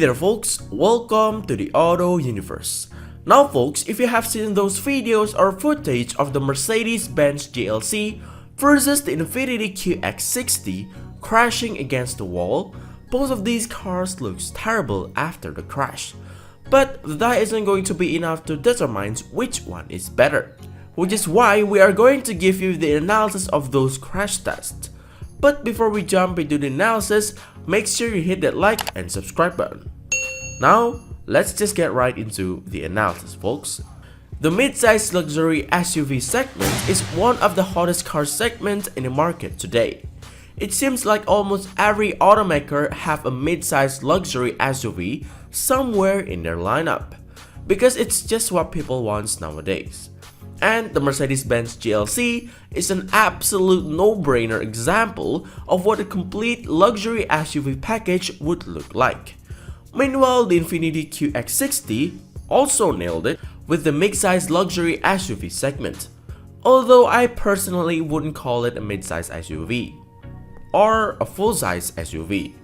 there folks, welcome to the Auto Universe. Now folks, if you have seen those videos or footage of the Mercedes-Benz GLC versus the Infiniti QX60 crashing against the wall, both of these cars looks terrible after the crash. But that isn't going to be enough to determine which one is better, which is why we are going to give you the analysis of those crash tests. But before we jump into the analysis, make sure you hit that like and subscribe button. Now, let's just get right into the analysis folks. The midsize luxury SUV segment is one of the hottest car segments in the market today. It seems like almost every automaker have a midsize luxury SUV somewhere in their lineup, because it's just what people want nowadays. And the Mercedes-Benz GLC is an absolute no-brainer example of what a complete luxury SUV package would look like. Meanwhile, the Infiniti QX60 also nailed it with the mid-size luxury SUV segment, although I personally wouldn't call it a mid-size SUV or a full-size SUV.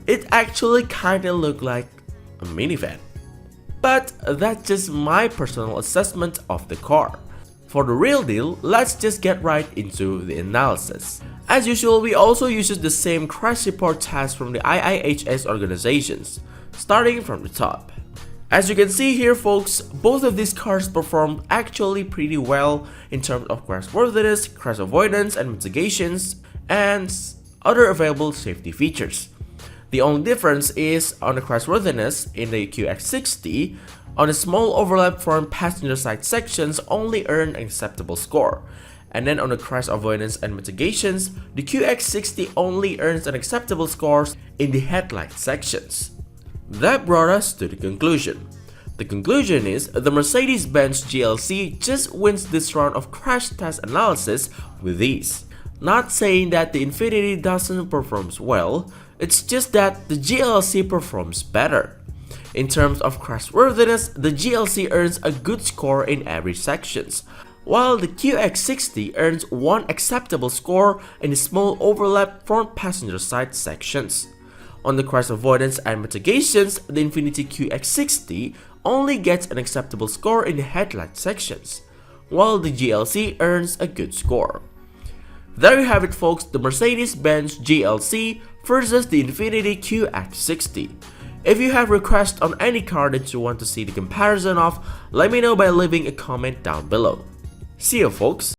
It actually kinda looked like a minivan. But that's just my personal assessment of the car. For the real deal, let's just get right into the analysis. As usual, we also use the same crash report test from the IIHS organizations, starting from the top. As you can see here folks, both of these cars performed actually pretty well in terms of crashworthiness, crash avoidance and mitigations, and other available safety features. The only difference is on the crashworthiness in the QX60, on the small overlap front passenger side sections only earned an acceptable score, and then on the crash avoidance and mitigations, the QX60 only earns an acceptable score in the headlight sections. That brought us to the conclusion. The conclusion is the Mercedes-Benz GLC just wins this round of crash test analysis with ease. Not saying that the Infiniti doesn't perform well, it's just that the GLC performs better. In terms of crashworthiness, the GLC earns a good score in every sections, while the QX60 earns one acceptable score in the small overlap front passenger side sections. On the crash avoidance and mitigations, the Infiniti QX60 only gets an acceptable score in the headlight sections, while the GLC earns a good score. There you have it folks, the Mercedes-Benz GLC versus the Infiniti QX60. If you have requests on any car that you want to see the comparison of, let me know by leaving a comment down below. See you folks!